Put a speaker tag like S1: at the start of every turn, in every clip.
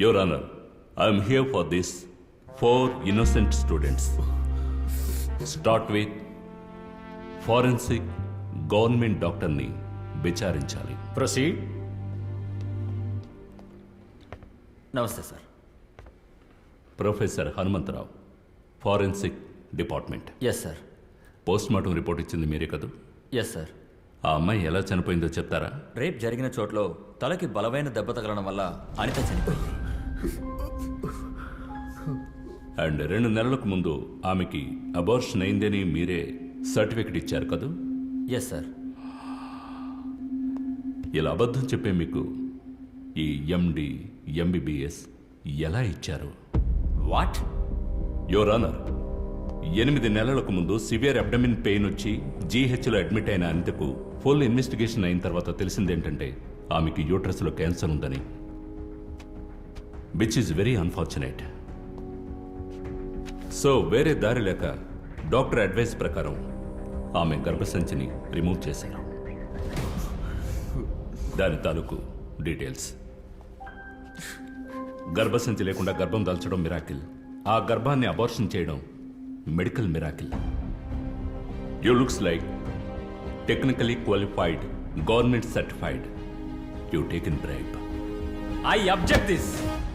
S1: Your Honor, I am here for this 4 innocent students. Start with forensic government doctor ni విచారించాలి.
S2: Proceed. నమస్తే sir.
S1: Professor Hanumantharao, forensic department.
S2: Yes sir.
S1: Postmortem report ఇచ్చింది మీరే కదా?
S2: Yes sir.
S1: ఆ అమ్మాయి ఎలా చనిపోయిందో చెప్తారా?
S2: రేప్ జరిగిన చోట్లో తలకి బలమైన దెబ్బ తగలడం వల్ల అనిత చనిపోయింది.
S1: అండ్ 2 నెలలకు ముందు ఆమెకి అబార్షన్ అయిందని మీరే సర్టిఫికెట్ ఇచ్చారు కదా?
S2: Yes sir.
S1: ఇలా అబద్ధం చెప్పే మీకు ఈ ఎండి ఎంబీబీఎస్ ఎలా ఇచ్చారు?
S2: వాట్?
S1: యువర్ ఆనర్, 8 నెలలకు ముందు సివియర్ అబ్డమిన్ పెయిన్ వచ్చి జీహెచ్లో అడ్మిట్ అయిన అనితకు ఫుల్ ఇన్వెస్టిగేషన్ అయిన తర్వాత తెలిసిందేంటంటే ఆమెకి యూట్రస్లో క్యాన్సర్ ఉందని, which is very unfortunate. So వేరే దారి లేక డాక్టర్ అడ్వైస్ ప్రకారం ఆమె గర్భసంచిని రిమూవ్ చేశారు. దాని తాలూకు డీటెయిల్స్: గర్భసంచి లేకుండా గర్భం దాల్చడం మిరాకిల్, ఆ గర్భాన్ని అబార్షన్ చేయడం medical miracle. You looks like technically qualified, government certified. You taken bribe.
S2: I object this.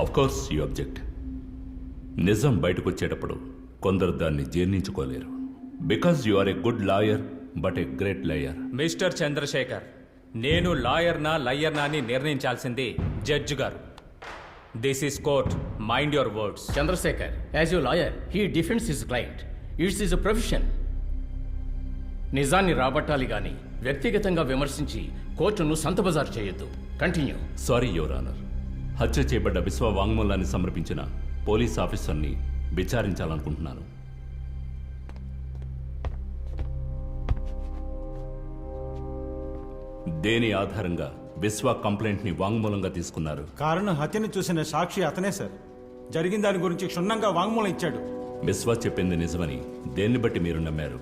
S1: Of course you object. నిజం బయటకు వచ్చేటప్పుడు కొందరు దాన్ని జీర్ణించుకోలేరు. Because you are a good lawyer but a great liar.
S3: Mister Chandrasekhar, నేను లాయర్నా లయ్యర్నా అని నిర్ణయించాల్సింది జడ్జి గారు. This is court, mind your words.
S4: Chandrasekhar, as your lawyer, he defends his client. It's his profession. నిజాన్ని రాబట్టాలి గాని వ్యక్తిగతంగా విమర్శించి కోర్టును సంతబజారు చేయొద్దు. కంటిన్యూ.
S1: సారీ యువర్ ఆనర్, హత్య చేయబడ్డ విశ్వ వాంగ్మూలాన్ని సమర్పించిన పోలీస్ ఆఫీసర్ని విచారించాలనుకుంటున్నాను. దేని ఆధారంగా విశ్వ కంప్లైంట్ ని వాంగ్మూలంగా తీసుకున్నారు?
S5: కారణం హత్యను చూసిన సాక్షి అతనే సార్. జరిగిన దాని గురించి క్షుణ్ణంగా వాంగ్మూలం ఇచ్చాడు.
S1: విశ్వ చెప్పింది నిజమని దేన్ని బట్టి మీరు నమ్మారు?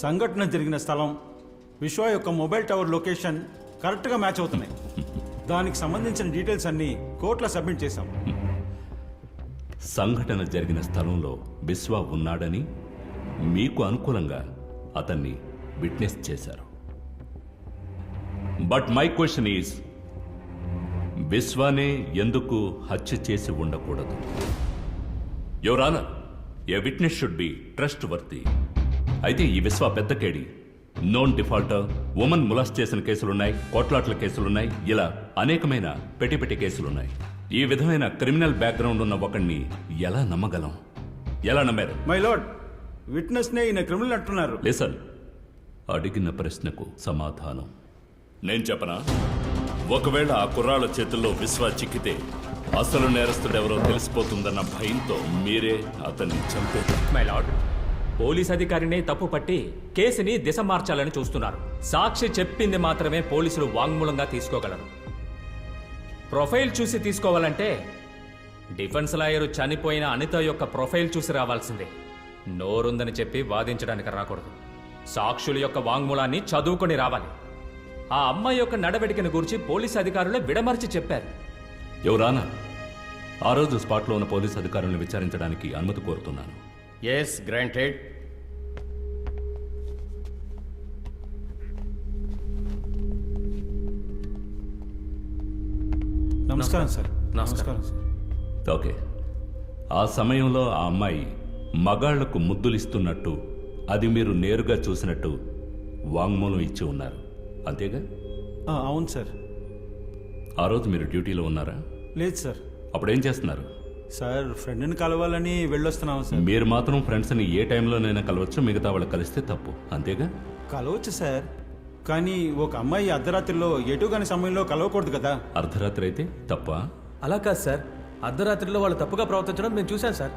S5: సంఘటన జరిగిన స్థలం, విశ్వ యొక్క మొబైల్ టవర్ లొకేషన్ కరెక్ట్గా మ్యాచ్ అవుతున్నాయి. దానికి సంబంధించిన డీటెయిల్స్ అన్ని కోర్టులో సబ్మిట్ చేశాం.
S1: సంఘటన జరిగిన స్థలంలో విశ్వ ఉన్నాడని మీకు అనుకూలంగా అతన్ని విట్నెస్ చేశారు. బట్ మై క్వశ్చన్ ఈజ్, విశ్వానే ఎందుకు హత్య చేసి ఉండకూడదు? Your honour, A witness should be trust worthy. అయితే ఈ విశ్వ పెద్ద కేడి, నోన్ డిఫాల్టర్, ఉమెన్ ములాస్ట్ చేసిన కేసులున్నాయి, కోట్లాట్ల కేసులున్నాయి, ఇలా అనేకమైన పెట్టి కేసులున్నాయి. ఈ విధమైన క్రిమినల్ బ్యాక్గ్రౌండ్ ఉన్న ఒకడిని ఎలా నమ్మగలం? ఎలా నమ్మారు?
S5: మై లార్డ్, విట్నెస్ నే ఈయన క్రిమినల్ అంటున్నారు.
S1: లిసన్, అడిగిన ప్రశ్నకు సమాధానం నేను చెప్పనా? ఒకవేళ ఆ కుర్రాళ్ళ చేతుల్లో విశ్వ చిక్కితే అసలు నేరస్తుడెవరో తెలిసిపోతుందన్న భయంతో మీరే అతన్ని చంపారు.
S3: మై లార్డ్, పోలీస్ అధికారిని తప్పు పట్టి కేసుని దిశ మార్చాలని చూస్తున్నారు. సాక్షి చెప్పింది మాత్రమే పోలీసులు వాంగ్మూలంగా తీసుకోగలరు. ప్రొఫైల్ చూసి తీసుకోవాలంటే డిఫెన్స్ లాయర్ చనిపోయిన అనిత యొక్క ప్రొఫైల్ చూసి రావాల్సిందే. నోరుందని చెప్పి వాదించడానికి రాకూడదు. సాక్షుల యొక్క వాంగ్మూలాన్ని చదువుకొని రావాలి. ఆ అమ్మాయి యొక్క నడవడికను గురించి పోలీస్ అధికారులు విడమర్చి చెప్పారు.
S1: ఎవరానా ఆ రోజు స్పాట్లో ఉన్న పోలీస్ అధికారులను విచారించడానికి అనుమతి కోరుతున్నాను.
S4: Yes, granted.
S5: నమస్కారం సార్.
S4: నమస్కారం
S5: సార్.
S1: ఓకే, ఆ సమయంలో ఆ అమ్మాయి మగాళ్లకు ముద్దులిస్తున్నట్టు, అది మీరు నేరుగా చూసినట్టు వాంగ్మూలం ఇచ్చి ఉన్నారు, అంతేగా?
S5: అవును సార్.
S1: ఆ రోజు మీరు డ్యూటీలో ఉన్నారా?
S5: లేదు సార్.
S1: అప్పుడేం చేస్తున్నారు?
S5: సార్, ఫ్రెండ్ని కలవాలని వెళ్ళొస్తున్నాము సార్.
S1: మీరు మాత్రం ఫ్రెండ్స్ని ఏ టైంలోనైనా కలవచ్చు, మిగతా వాళ్ళు కలిస్తే తప్పు, అంతేగా?
S5: కలవచ్చు సార్, కానీ ఒక అమ్మాయి అర్ధరాత్రిలో ఎటు కాని సమయంలో కలవకూడదు కదా.
S1: అర్ధరాత్రి అయితే తప్ప?
S6: అలా కాదు సార్, అర్ధరాత్రిలో వాళ్ళు తప్పుగా ప్రవర్తించడం మేము చూశాం సార్.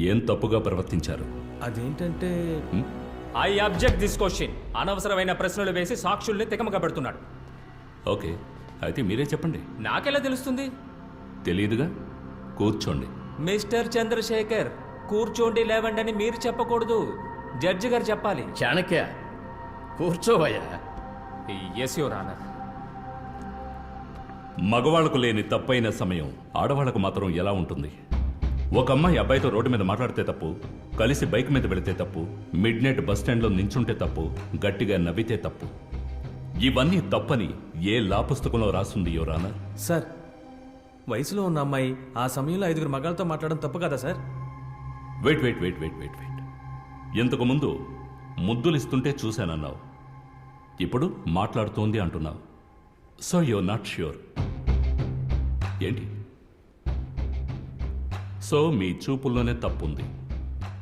S1: ఏం తప్పుగా ప్రవర్తించారు?
S6: అదేంటంటే
S3: ఐ అబ్జెక్ట్ దిస్ క్వశ్చన్. అనవసరమైన ప్రశ్నలు వేసి సాక్షుల్ని తికమక పెడుతున్నాడు.
S1: ఓకే, అయితే మీరే చెప్పండి.
S3: నాకెలా తెలుస్తుంది?
S1: తెలియదుగా, కూర్చోండి.
S3: మిస్టర్ చంద్రశేఖర్, కూర్చోండి లేవండి అని మీరు చెప్పకూడదు, జడ్జి గారు చెప్పాలి.
S4: చాణక్య, కూర్చోవయ్యా.
S3: Yes your honour.
S1: మగవాళ్లకు లేని తప్పైన సమయం ఆడవాళ్లకు మాత్రం ఎలా ఉంటుంది? ఒక అమ్మాయి అబ్బాయితో రోడ్డు మీద మాట్లాడితే తప్పు, కలిసి బైక్ మీద వెళితే తప్పు, మిడ్ నైట్ బస్ స్టాండ్లో నించుంటే తప్పు, గట్టిగా నవ్వితే తప్పు. ఇవన్నీ తప్పని ఏ లా పుస్తకంలో రాస్తుంది యువర్ ఆనర్?
S6: సార్, వయసులో ఉన్న అమ్మాయి ఆ సమయంలో 5 మగాళ్ళతో మాట్లాడడం తప్పు కదా సార్?
S1: వెయిట్. ఇంతకు ముందు ముద్దులిస్తుంటే చూశానన్నావు, ఇప్పుడు మాట్లాడుతోంది అంటున్నావు. సో యువర్ నాట్ ష్యూర్ ఏంటి? సో మీ చూపుల్లోనే తప్పుంది.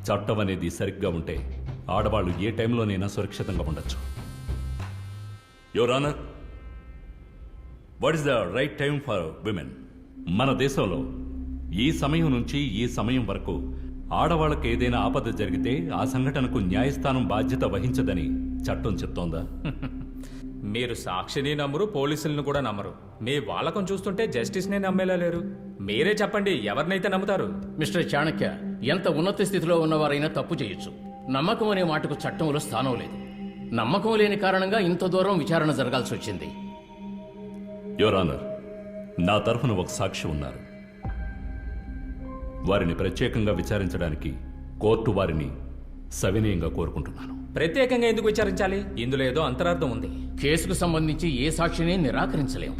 S1: చట్టం అనేది సరిగ్గా ఉంటే ఆడవాళ్ళు ఏ టైంలోనైనా సురక్షితంగా ఉండొచ్చు. Your honour, what is the right time for women? మన దేశంలో ఈ సమయం నుంచి ఈ సమయం వరకు ఆడవాళ్ళకి ఏదైనా ఆపద జరిగితే ఆ సంఘటనకు న్యాయస్థానం బాధ్యత వహించదని చట్టం చెప్తోందా?
S3: మీరు సాక్షిని నమ్మరు, పోలీసులను కూడా నమ్మరు. మీ వాళ్ళకం చూస్తుంటే జస్టిస్నే నమ్మేలా లేరు. మీరే చెప్పండి, ఎవరినైతే నమ్ముతారు?
S4: మిస్టర్ చాణక్య, ఎంత ఉన్నత స్థితిలో ఉన్నవారైనా తప్పు చేయొచ్చు. నమ్మకం అనే మాటకు చట్టంలో స్థానం లేదు. నమ్మకం లేని కారణంగా ఇంత దూరం విచారణ జరగాల్సి వచ్చింది.
S1: యువర్ ఆనర్, నా తరఫున ఒక సాక్షి ఉన్నారు. వారిని ప్రత్యేకంగా విచారించడానికి కోర్టు వారిని సవినయంగా కోరుకుంటున్నాను.
S3: ప్రత్యేకంగా ఎందుకు విచారించాలి? ఇందులో ఏదో అంతరార్థం ఉంది.
S4: కేసుకు సంబంధించి ఏ సాక్షిని నిరాకరించలేం.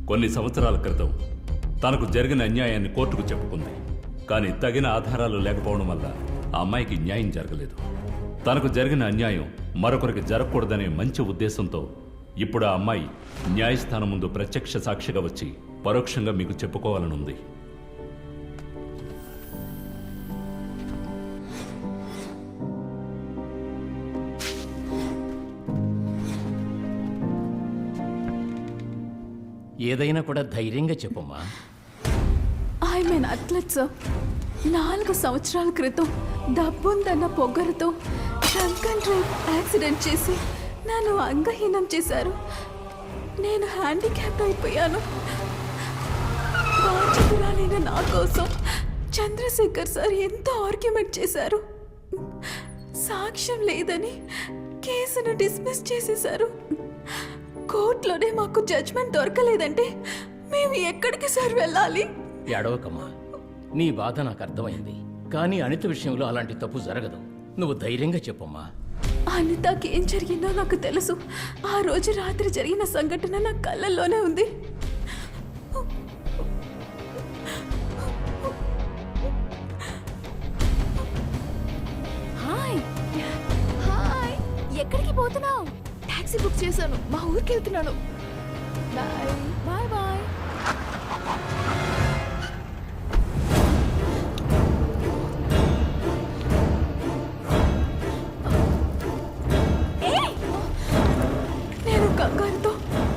S1: కొన్ని సంవత్సరాల క్రితం తనకు జరిగిన అన్యాయాన్ని కోర్టుకు చెప్పుకుంది. కానీ తగిన ఆధారాలు లేకపోవడం వల్ల ఆ అమ్మాయికి న్యాయం జరగలేదు. తనకు జరిగిన అన్యాయం మరొకరికి జరగకూడదనే మంచి ఉద్దేశంతో ఇప్పుడు ఆ అమ్మాయి న్యాయస్థానం ముందు ప్రత్యక్ష సాక్షిగా వచ్చి పరోక్షంగా మీకు చెప్పుకోవాలనుంది.
S4: ఏదైనా కూడా ధైర్యంగా చెప్పమ్మా.
S7: I'm N athlete sir. 4 సంవత్సరాల క్రితం డబ్బుందన్న పొగరుతో డ్రంక్ అండ్ డ్రైవ్ యాక్సిడెంట్ చేసి నన్ను అంగహీనం చేశారు. నేను హ్యాండిక్యాప్ అయిపోయాను. బాధ్యతురాలైన నా కోసం చంద్రశేఖర్ సార్ ఎంతో ఆర్గ్యుమెంట్ చేశారు. సాక్ష్యం లేదని కేసును డిస్మిస్ చేసేశారు. కోర్టులోనే మాకు జడ్జ్మెంట్ దొరకలేదంటే మేము ఎక్కడికి సార్ వెళ్ళాలి?
S4: ఏడవకమ్మా, నీ బాధ నాకు అర్థమైంది. కానీ అనిత విషయంలో అలాంటి తప్పు జరగదు. నువ్వు ధైర్యంగా చెప్పమ్మా.
S7: అనితకి ఏం జరిగిందో నాకు తెలుసు. ఆ రోజు రాత్రి జరిగిన సంఘటన నా కళ్ళల్లోనే ఉంది. హాయ్ హాయ్, ఎక్కడికి పోతున్నావు? టాక్సీ బుక్ చేశాను, మా ఊరికి వెళ్తున్నాను. Bye bye bye. నేను కంగారుతో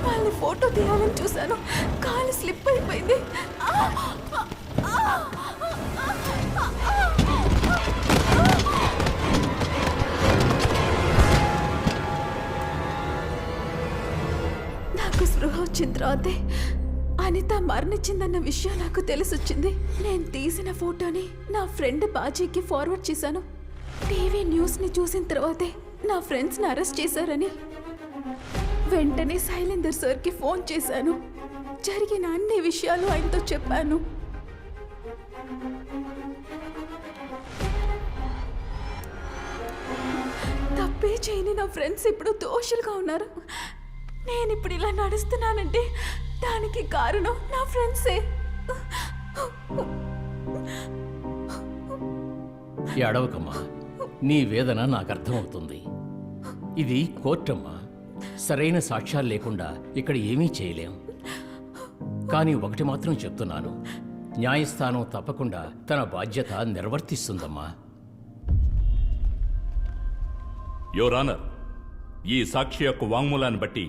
S7: వాళ్ళని ఫోటో తీయాలని చూశాను. కాలు స్లిప్ అయిపోయింది. నాకు స్పృహ వచ్చిన తర్వాతే అనిత మరణించిందన్న విషయం నాకు తెలిసొచ్చింది. నేను తీసిన ఫోటోని నా ఫ్రెండ్ బాజీకి ఫార్వర్డ్ చేశాను. టీవీ న్యూస్ని చూసిన తర్వాతే నా ఫ్రెండ్స్ని అరెస్ట్ చేశారని వెంటనే శైలేందర్ సార్కి ఫోన్ చేశాను. జరిగిన అన్ని విషయాలు ఆయనతో చెప్పాను. తప్పే చేయని నా ఫ్రెండ్స్ ఇప్పుడు దోషులుగా ఉన్నారు. నేను ఇప్పుడు ఇలా నడుస్తున్నానంటే దానికి కారణం నా ఫ్రెండ్సే.
S4: ఏడవకమ్మా, నీ వేదన నాకు అర్థమవుతుంది. ఇది కోర్టమ్మా. సరైన సాక్ష్యాలు లేకుండా ఇక్కడ ఏమీ చేయలేం. కానీ ఒకటి మాత్రం చెప్తున్నాను, న్యాయస్థానం తప్పకుండా తన బాధ్యత నిర్వర్తిస్తుందమ్మా.
S1: యువర్ ఆనర్, ఈ సాక్షి యొక్క వాంగ్మూలాన్ని బట్టి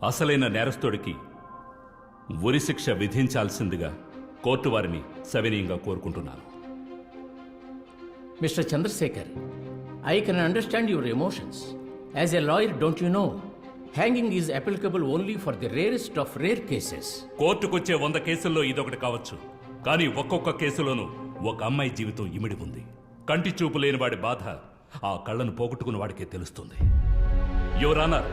S1: అసలైన నేరస్తుడికి ఉరిశిక్ష విధించాల్సిందిగా కోర్టు వారిని సవినయంగా కోరుకుంటున్నాను.
S4: Mister Chandrasekhar, I can understand your emotions. As a lawyer, don't you know, hanging is applicable only for the rarest of rare cases.
S1: కోర్టుకొచ్చే 100 కేసుల్లో ఇదొకటి కావచ్చు. కానీ ఒక్కొక్క కేసులోనూ ఒక అమ్మాయి జీవితం ఇమిడి ఉంది. కంటి చూపు లేని వాడి బాధ ఆ కళ్ళను పోగొట్టుకున్న వాడికే తెలుస్తుంది. Your honour,